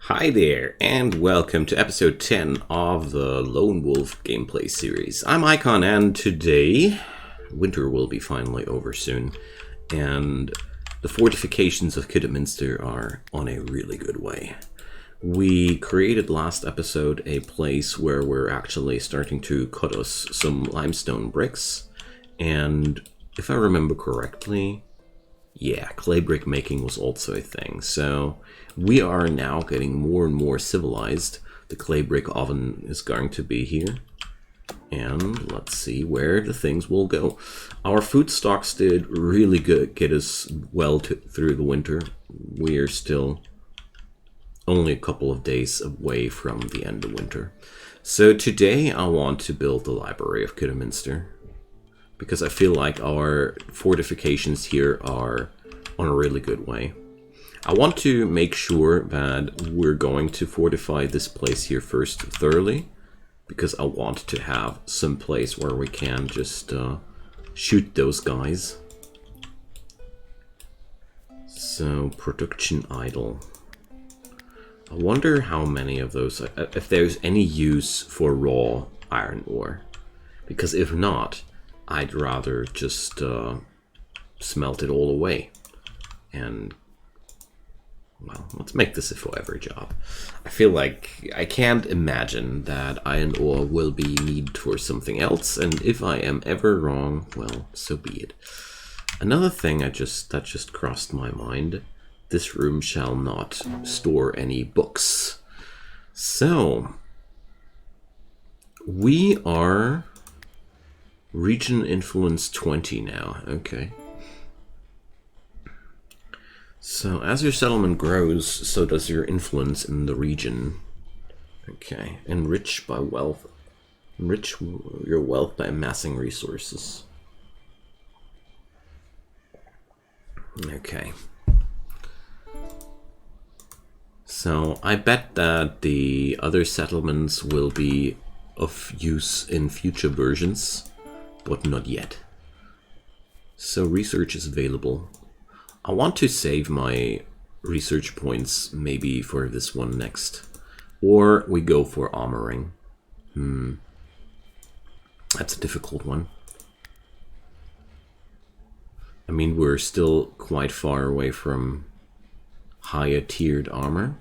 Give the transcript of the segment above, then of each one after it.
Hi there, and welcome to episode 10 of the Lone Wolf gameplay series. I'm Icon, and today, winter will be finally over soon, and the fortifications of Kidderminster are on a really good way. We created last episode a place where we're actually starting to cut us some limestone bricks, and if I remember correctly, yeah, clay brick making was also a thing, so we are now getting more and more civilized. The clay brick oven is going to be here, and let's see where the things will go. Our food stocks did really good, get us well through the winter. We are still only a couple of days away from the end of winter. So today I want to build the Library of Kidderminster, because I feel like our fortifications here are on a really good way. I want to make sure that we're going to fortify this place here first thoroughly, because I want to have some place where we can just shoot those guys. So, production idle. I wonder how many of those, if there's any use for raw iron ore, because if not, I'd rather just smelt it all away. And, well, let's make this a forever job. I feel like I can't imagine that iron ore will be needed for something else, and if I am ever wrong, well, so be it. Another thing that just crossed my mind, this room shall not store any books. So, we are region influence 20 now, okay. So as your settlement grows, so does your influence in the region. Okay, enrich by wealth. Enrich your wealth by amassing resources. Okay. So I bet that the other settlements will be of use in future versions, but not yet. So research is available. I want to save my research points maybe for this one next. Or we go for armoring. That's a difficult one. I mean, we're still quite far away from higher tiered armor.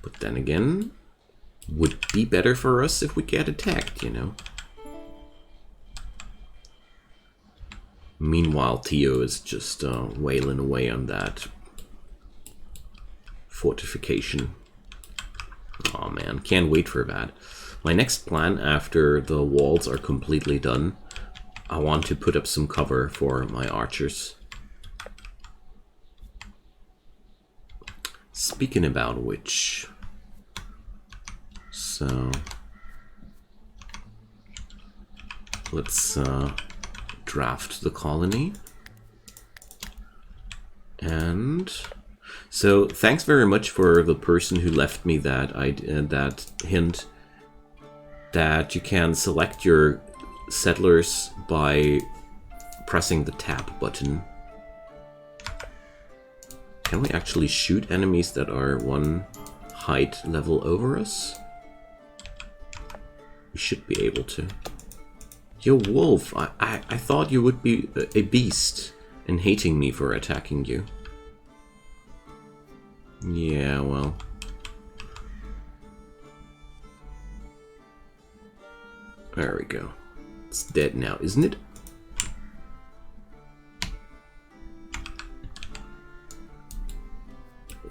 But then again, would be better for us if we get attacked, you know. Meanwhile, Tio is just wailing away on that fortification. Oh man, can't wait for that. My next plan after the walls are completely done, I want to put up some cover for my archers. Speaking about which, so let's draft the colony. And so thanks very much for the person who left me that that hint that you can select your settlers by pressing the tab button. Can we actually shoot enemies that are one height level over us? We should be able to. Yo, wolf, I thought you would be a beast and hating me for attacking you. Yeah, well. There we go. It's dead now, isn't it?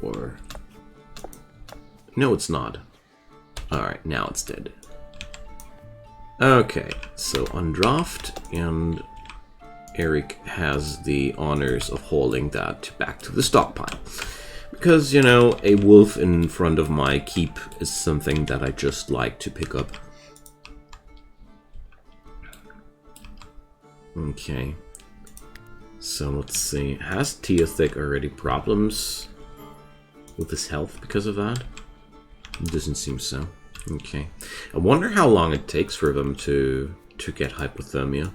Or... no, it's not. Alright, now it's dead. Okay, so undraft, and Eric has the honors of hauling that back to the stockpile. Because, you know, a wolf in front of my keep is something that I just like to pick up. Okay. So let's see. Has Teothic already problems with his health because of that? It doesn't seem so. Okay. I wonder how long it takes for them to get hypothermia.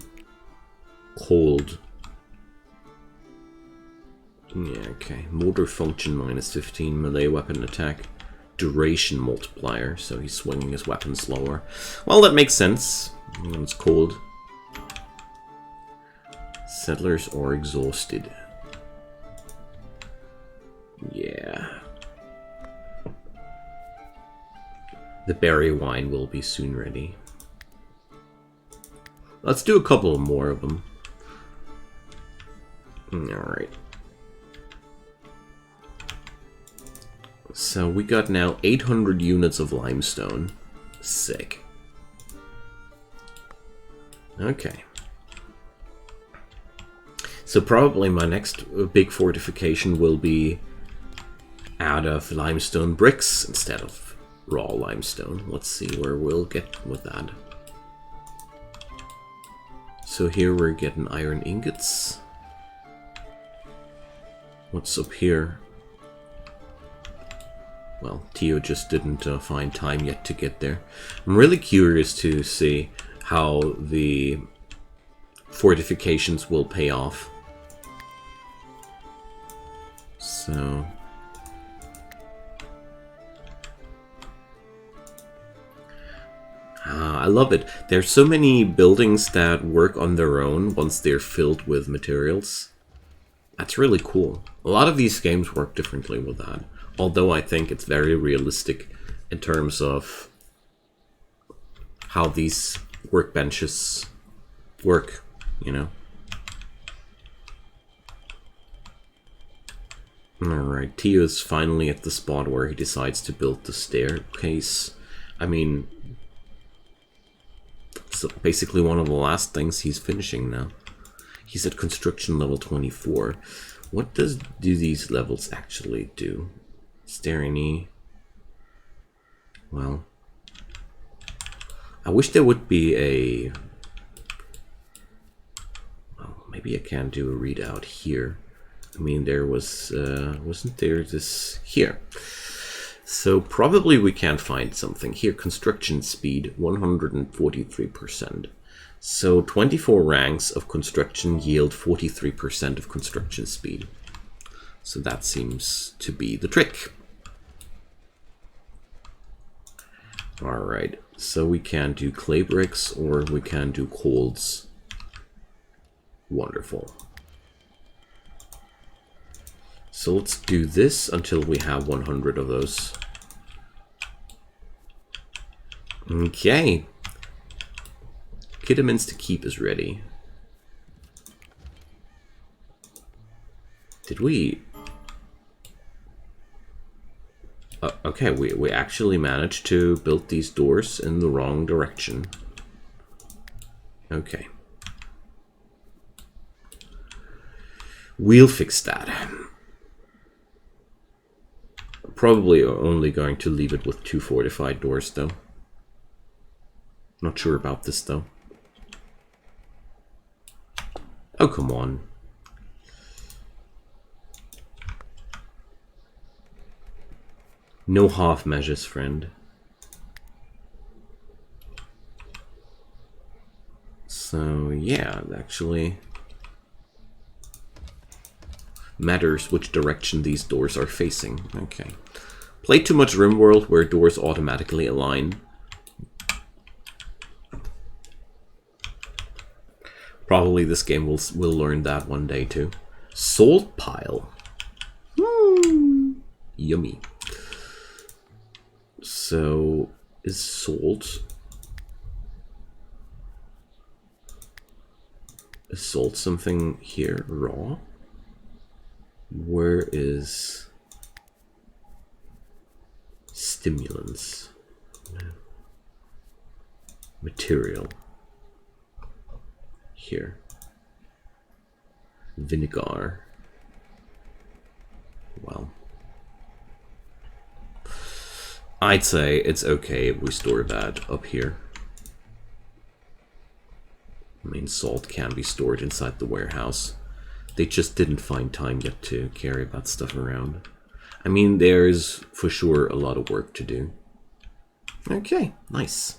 Cold. Yeah, okay. Motor function -15, melee weapon attack duration multiplier, so he's swinging his weapon slower. Well, that makes sense. When it's cold. Settlers are exhausted. Yeah. The berry wine will be soon ready. Let's do a couple more of them. Alright. So we got now 800 units of limestone. Sick. Okay. So probably my next big fortification will be out of limestone bricks instead of raw limestone. Let's see where we'll get with that. So here we're getting iron ingots. What's up here? Well, Tio just didn't find time yet to get there. I'm really curious to see how the fortifications will pay off. So... I love it. There's so many buildings that work on their own once they're filled with materials. That's really cool. A lot of these games work differently with that. Although I think it's very realistic in terms of how these workbenches work, you know. Alright, Tio's finally at the spot where he decides to build the staircase. I mean, it's basically one of the last things he's finishing now. He's at construction level 24. What do these levels actually do? Is there any... Well... I wish there would be a... Well, maybe I can do a readout here. I mean, there was... wasn't there this... Here. So probably we can find something. Here, construction speed, 143%. So 24 ranks of construction yield 43% of construction speed. So that seems to be the trick. Alright, so we can do clay bricks or we can do coals. Wonderful. So let's do this until we have 100 of those. Okay. Kidaments to keep is ready. Did we... okay, we actually managed to build these doors in the wrong direction. Okay. We'll fix that. Probably only going to leave it with 2 fortified doors, though. Not sure about this, though. Oh, come on. No half measures, friend. So, yeah, it actually matters which direction these doors are facing. Okay. Play too much RimWorld where doors automatically align. Probably this game will learn that one day too. Salt pile. Yummy. So, is salt... Is salt something here raw? Where is stimulants? No. Material. Here. Vinegar. Well. I'd say it's okay if we store that up here. I mean, salt can be stored inside the warehouse. They just didn't find time yet to carry that stuff around. I mean, there's for sure a lot of work to do. Okay, nice.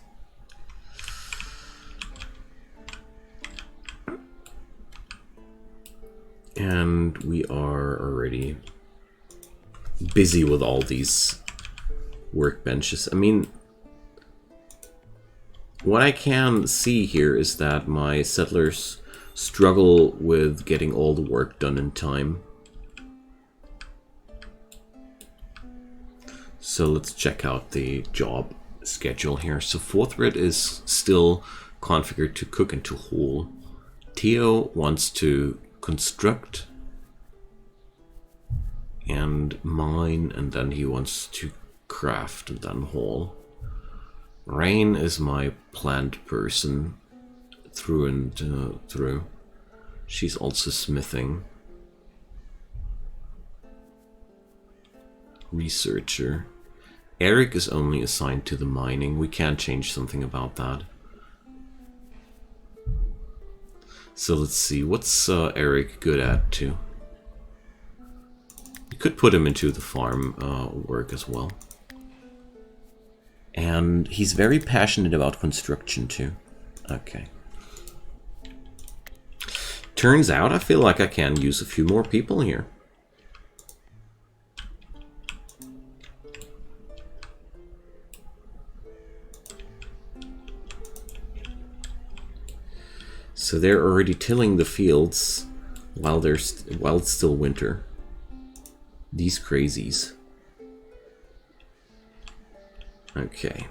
And we are already busy with all these workbenches. I mean, what I can see here is that my settlers struggle with getting all the work done in time. So let's check out the job schedule here. So Forthred is still configured to cook and to haul. Theo wants to construct and mine, and then he wants to craft and then haul. Rain is my plant person through and through. She's also smithing. Researcher. Eric is only assigned to the mining. We can't change something about that. So let's see, what's Eric good at too? You could put him into the farm work as well. And he's very passionate about construction too. Okay. Turns out I feel like I can use a few more people here. So they're already tilling the fields while it's still winter. These crazies. Okay.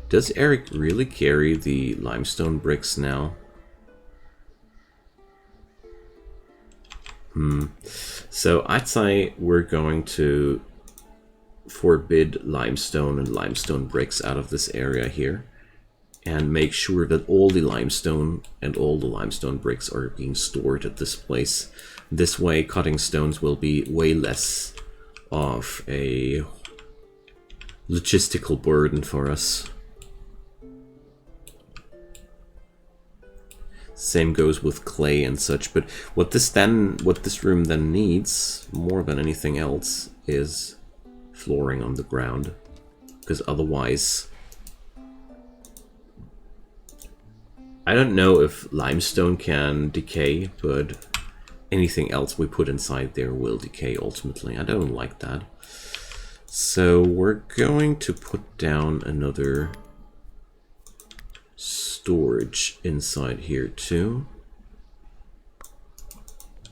Does Eric really carry the limestone bricks now? So I'd say we're going to forbid limestone and limestone bricks out of this area here, and make sure that all the limestone and all the limestone bricks are being stored at this place. This way cutting stones will be way less of a logistical burden for us. Same goes with clay and such, but what this room then needs more than anything else is flooring on the ground, because otherwise I don't know if limestone can decay, but anything else we put inside there will decay ultimately. I don't like that. So we're going to put down another storage inside here too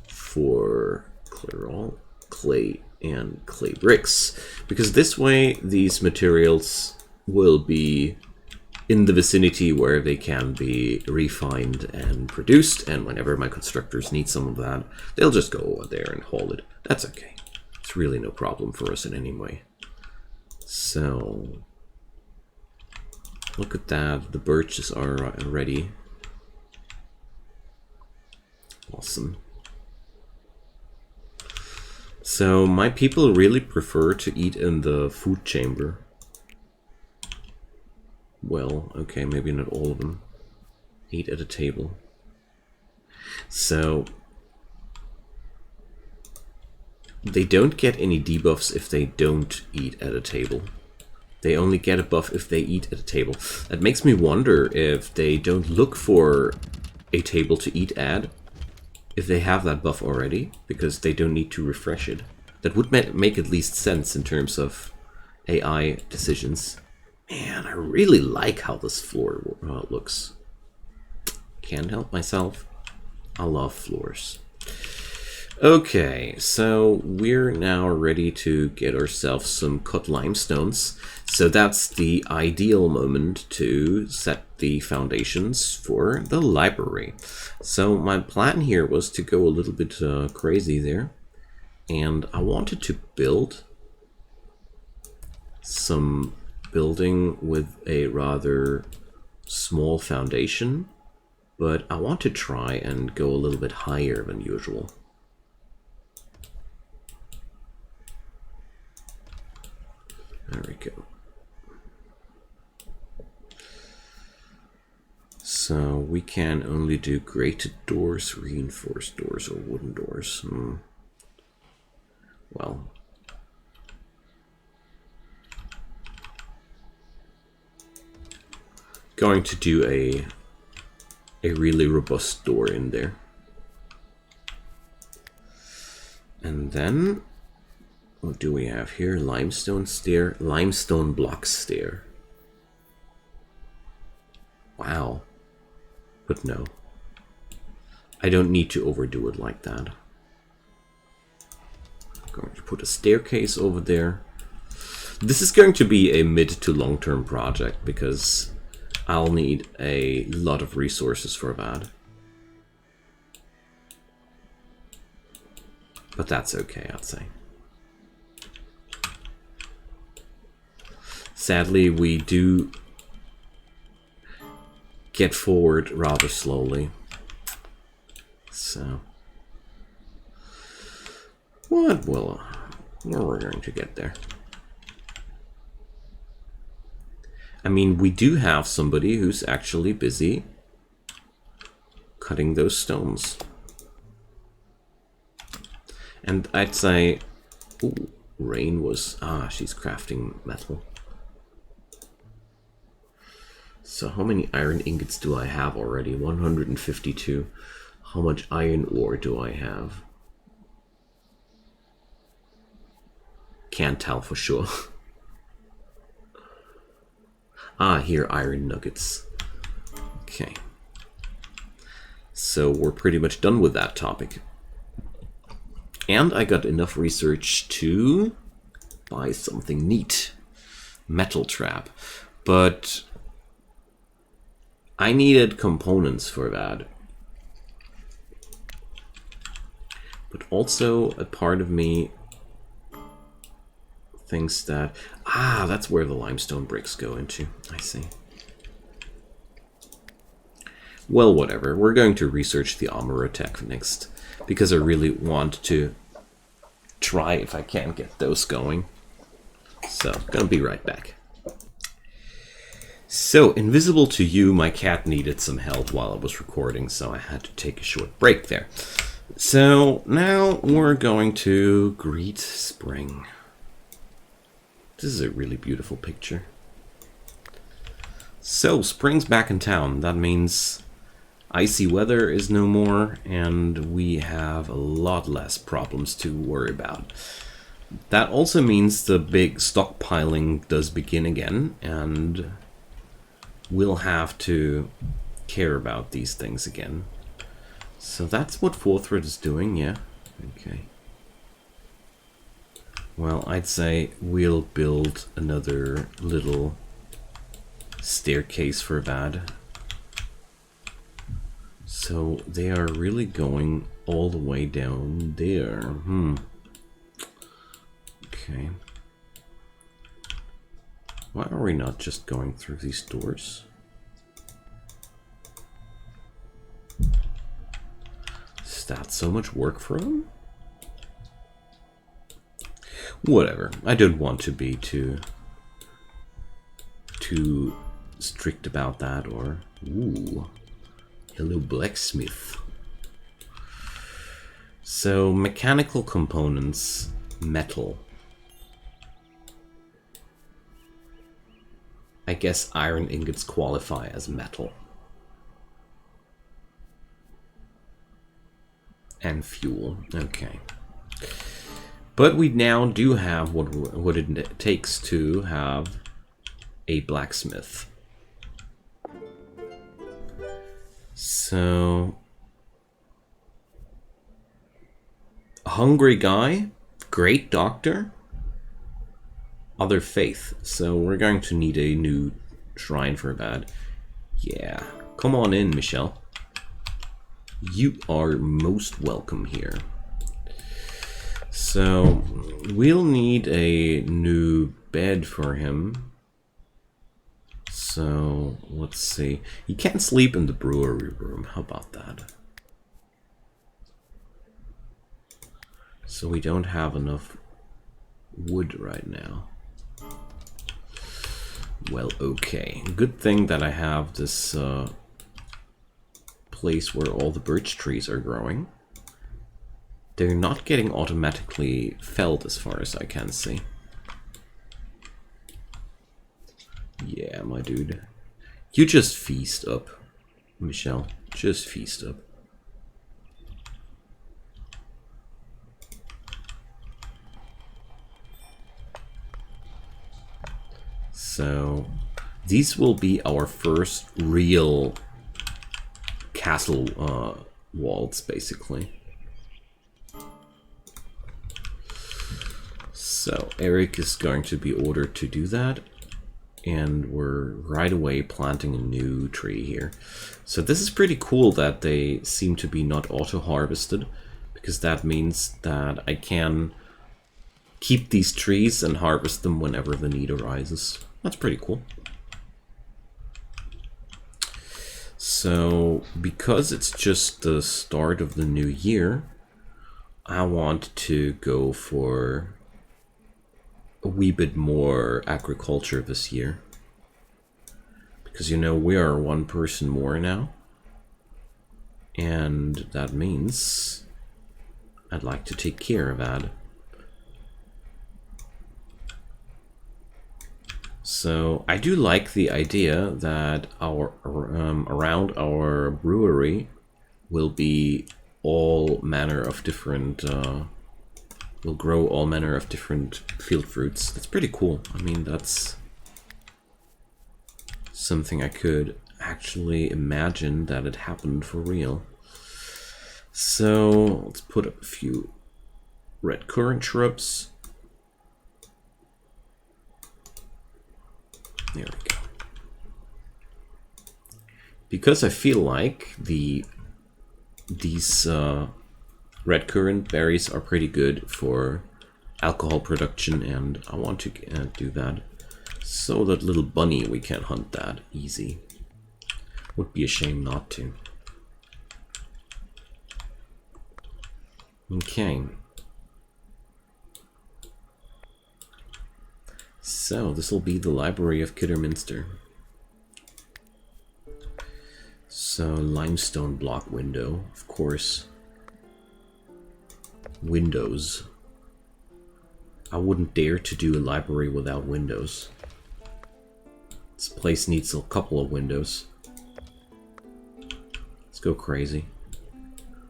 for clear all clay and clay bricks, because this way these materials will be in the vicinity where they can be refined and produced, and whenever my constructors need some of that, they'll just go over there and haul it. That's okay. It's really no problem for us in any way. So look at that, the birches are ready. Awesome. So my people really prefer to eat in the food chamber. Well, okay, maybe not all of them. Eat at a table. So they don't get any debuffs if they don't eat at a table. They only get a buff if they eat at a table. That makes me wonder if they don't look for a table to eat at, if they have that buff already, because they don't need to refresh it. That would make at least sense in terms of AI decisions. Man, I really like how this floor looks. Can't help myself. I love floors. Okay, so we're now ready to get ourselves some cut limestones. So that's the ideal moment to set the foundations for the library. So my plan here was to go a little bit crazy there. And I wanted to build some building with a rather small foundation, but I want to try and go a little bit higher than usual. There we go. So we can only do grated doors, reinforced doors, or wooden doors. Well, going to do a really robust door in there. And then What do we have here? Limestone stair, limestone block stair. Wow. But no. I don't need to overdo it like that. I'm going to put a staircase over there. This is going to be a mid to long-term project because I'll need a lot of resources for that. But that's okay, I'd say. Sadly, we do get forward rather slowly. So, what will we're going to get there. I mean, we do have somebody who's actually busy cutting those stones. And I'd say, ooh, Rain was, she's crafting metal. So how many iron ingots do I have already? 152. How much iron ore do I have? Can't tell for sure. Here, iron nuggets. Okay. So we're pretty much done with that topic. And I got enough research to buy something neat. Metal trap. But I needed components for that. But also a part of me thinks that, that's where the limestone bricks go into. I see. Well, whatever. We're going to research the armor tech next, because I really want to try if I can get those going. So, gonna be right back. So, invisible to you, my cat needed some help while I was recording, so I had to take a short break there. So, now we're going to greet spring. This is a really beautiful picture. So, spring's back in town. That means icy weather is no more, and we have a lot less problems to worry about. That also means the big stockpiling does begin again, and we'll have to care about these things again. So that's what Forthred is doing, yeah? Okay. Well, I'd say we'll build another little staircase for that. So they are really going all the way down there. Okay. Why are we not just going through these doors? Is that so much work for them? Whatever. I don't want to be too strict about that, or... Ooh. Hello, Blacksmith. So, mechanical components, metal. I guess iron ingots qualify as metal. And fuel, okay. But we now do have what it takes to have a blacksmith. So, a hungry guy, great doctor, other faith. So we're going to need a new shrine for that. Yeah, come on in, Michelle. You are most welcome here. So we'll need a new bed for him. So let's see. He can't sleep in the brewery room. How about that? So we don't have enough wood right now. Well, okay. Good thing that I have this place where all the birch trees are growing. They're not getting automatically felled as far as I can see. Yeah, my dude. You just feast up, Michelle. Just feast up. So these will be our first real castle walls, basically. So Eric is going to be ordered to do that, and we're right away planting a new tree here. So this is pretty cool that they seem to be not auto-harvested, because that means that I can keep these trees and harvest them whenever the need arises. That's pretty cool. So because it's just the start of the new year, I want to go for a wee bit more agriculture this year. Because, you know, we are one person more now. And that means I'd like to take care of that. So I do like the idea that our around our brewery will be all manner of different will grow all manner of different field fruits. That's pretty cool. I mean, that's something I could actually imagine that it happened for real. So let's put up a few red currant shrubs. There we go. Because I feel like these red currant berries are pretty good for alcohol production, and I want to do that. So that little bunny, we can hunt that easy. Would be a shame not to. Okay. So this will be the Library of Kidderminster. So limestone block window, of course. Windows. I wouldn't dare to do a library without windows. This place needs a couple of windows. Let's go crazy.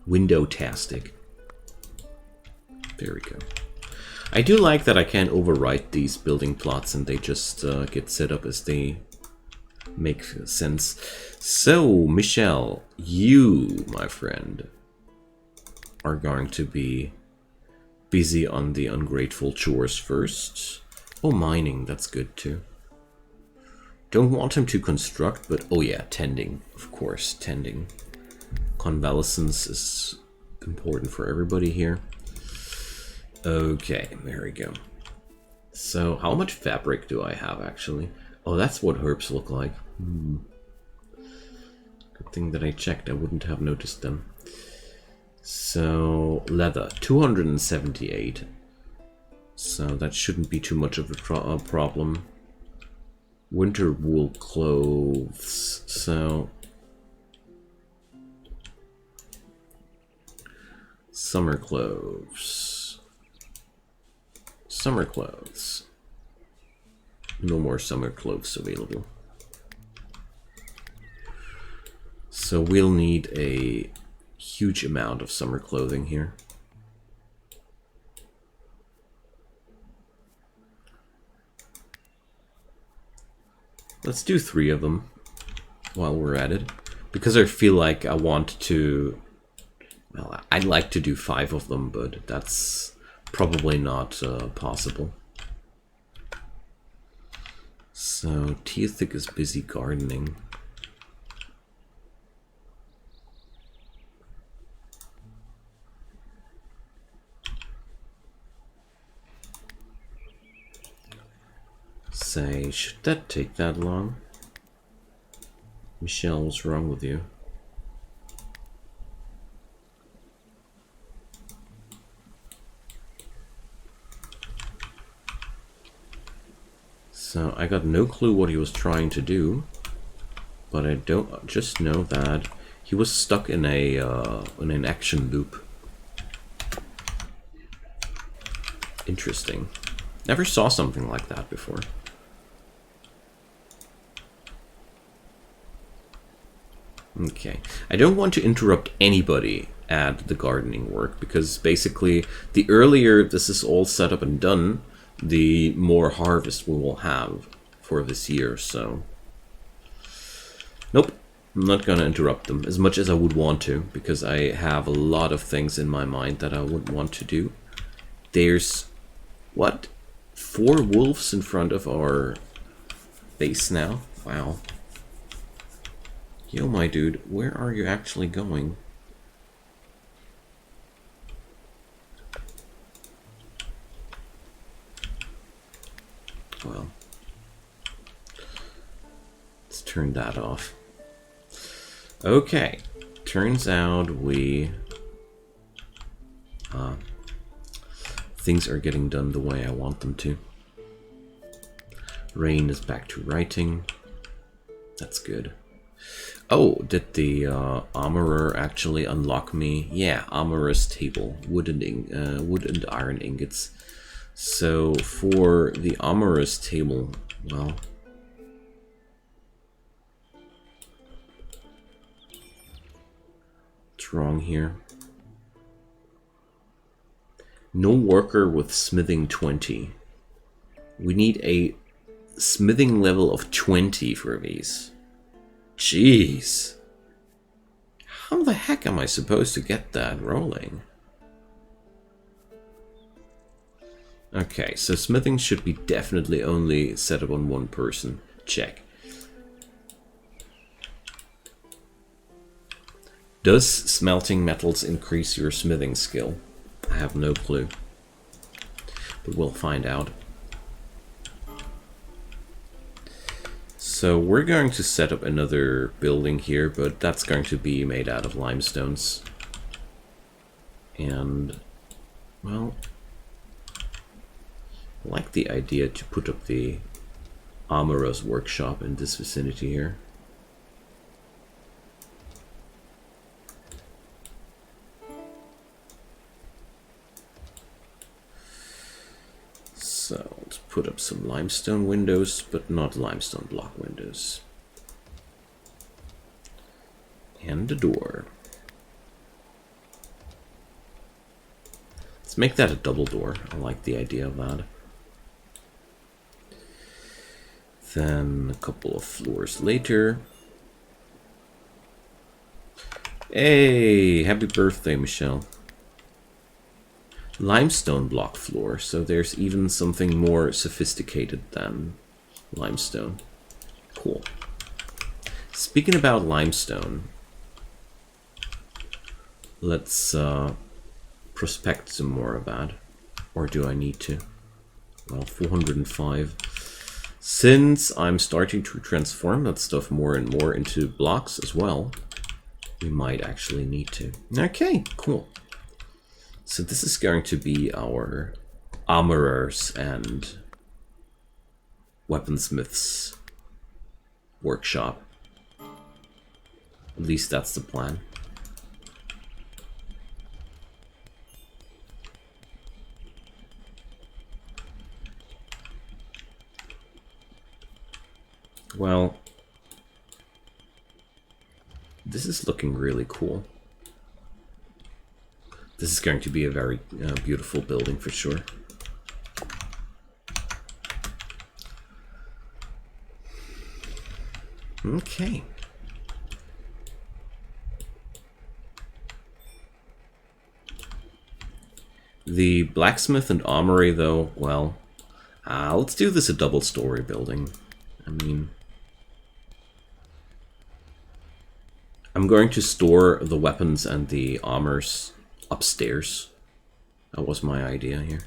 Window-tastic. There we go. I do like that I can overwrite these building plots and they just get set up as they make sense. So, Michelle, you, my friend, are going to be busy on the ungrateful chores first. Oh, mining, that's good too. Don't want him to construct, but oh yeah, tending, of course, tending. Convalescence is important for everybody here. Okay, there we go. So, how much fabric do I have, actually? Oh, that's what herbs look like. Good thing that I checked, I wouldn't have noticed them. So, leather, 278. So, that shouldn't be too much of a problem. Winter wool clothes, so... Summer clothes. Summer clothes. No more summer clothes available. So we'll need a huge amount of summer clothing here. Let's do 3 of them while we're at it. Because I feel like I want to... Well, I'd like to do 5 of them, but that's probably not possible. So, Teothic is busy gardening. Say, should that take that long? Michelle, what's wrong with you? So I got no clue what he was trying to do, but I don't just know that he was stuck in an action loop. Interesting. Never saw something like that before. Okay, I don't want to interrupt anybody at the gardening work, because basically the earlier this is all set up and done, the more harvest we will have for this year, so... Nope, I'm not gonna interrupt them as much as I would want to, because I have a lot of things in my mind that I would want to do. There's... what? 4 wolves in front of our base now? Wow. Yo, my dude, where are you actually going? Well, let's turn that off. Okay, turns out things are getting done the way I want them to. Rain is back to writing. That's good. Oh, did the armorer actually unlock me? Yeah, armorer's table, wood and iron ingots. So for the armorer's table, well, what's wrong here? No worker with smithing 20. We need a smithing level of 20 for these. Jeez. How the heck am I supposed to get that rolling? Okay, so smithing should be definitely only set up on one person. Check. Does smelting metals increase your smithing skill? I have no clue. But we'll find out. So we're going to set up another building here, but that's going to be made out of limestones. And, well, I like the idea to put up the armorer's workshop in this vicinity here. So let's put up some limestone windows, but not limestone block windows. And a door. Let's make that a double door. I like the idea of that. Then a couple of floors later. Hey, happy birthday, Michelle. Limestone block floor, so there's even something more sophisticated than limestone. Cool. Speaking about limestone, let's prospect some more of that. Or do I need to? Well, 405. Since I'm starting to transform that stuff more and more into blocks as well, we might actually need to. Okay, cool. So this is going to be our armorers and weaponsmiths workshop. At least that's the plan. Well, this is looking really cool. This is going to be a very beautiful building for sure. Okay. The blacksmith and armory, though, well, let's do this a double-story building. I mean, I'm going to store the weapons and the armors upstairs. That was my idea here.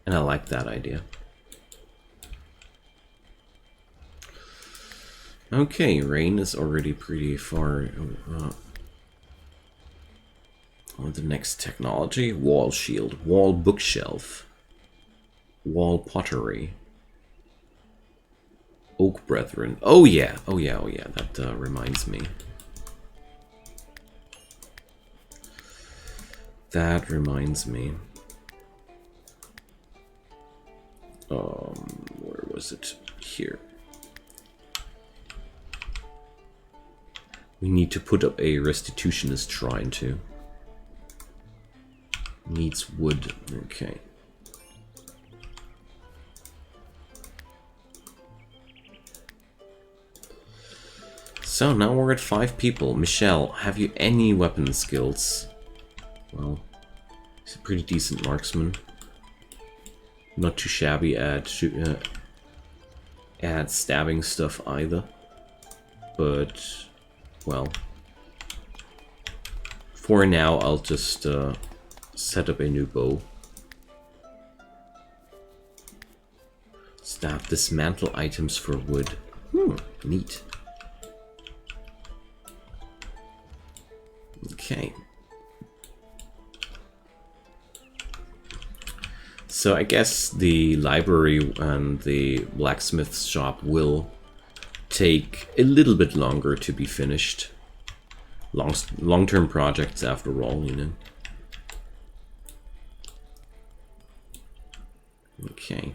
And I like that idea. Okay, rain is already pretty far on the next technology. Wall shield, wall bookshelf, wall pottery. Oak Brethren. Oh yeah, oh yeah, oh yeah, that reminds me. That reminds me. Where was it? Here. We need to put up a restitutionist shrine too. Needs wood. Okay. So now we're at 5 people. Michelle, have you any weapon skills? Well, he's a pretty decent marksman. Not too shabby at stabbing stuff either. But, well, for now I'll just set up a new bow. Staff, dismantle items for wood. Neat. Okay. So I guess the library and the blacksmith's shop will take a little bit longer to be finished. Long-term projects after all, you know. Okay.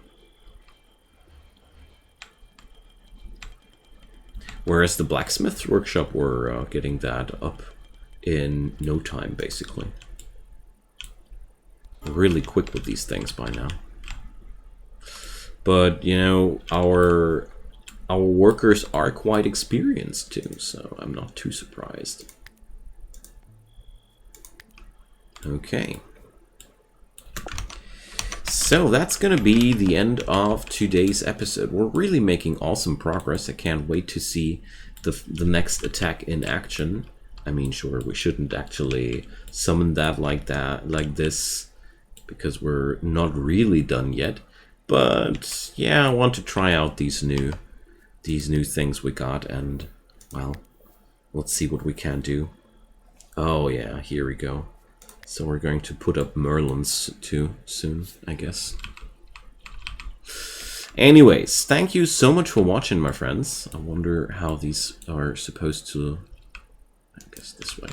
Whereas the blacksmith's workshop, we're getting that up in no time, basically. We're really quick with these things by now. But, you know, our workers are quite experienced too, so I'm not too surprised. Okay. So that's gonna be the end of today's episode. We're really making awesome progress. I can't wait to see the next attack in action. I mean, sure, we shouldn't actually summon that like this, because we're not really done yet. But yeah, I want to try out these new things we got, and well, let's see what we can do. Oh yeah, here we go. So we're going to put up Merlins too soon, I guess. Anyways, thank you so much for watching, my friends. I wonder how these are supposed to... I guess this way.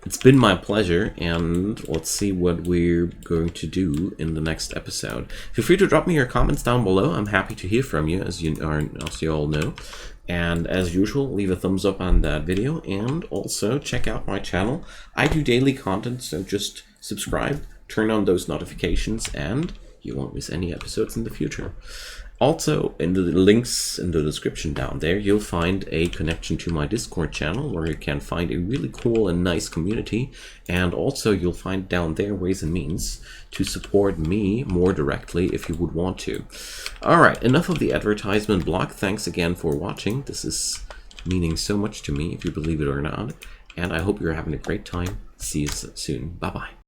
It's been my pleasure, and let's see what we're going to do in the next episode. Feel free to drop me your comments down below. I'm happy to hear from you, as you all know. And as usual, leave a thumbs up on that video, and also check out my channel. I do daily content, so just subscribe, turn on those notifications, and you won't miss any episodes in the future. Also, in the links in the description down there, you'll find a connection to my Discord channel, where you can find a really cool and nice community. And also, you'll find down there ways and means to support me more directly if you would want to. Alright, enough of the advertisement block. Thanks again for watching. This is meaning so much to me, if you believe it or not. And I hope you're having a great time. See you soon. Bye-bye.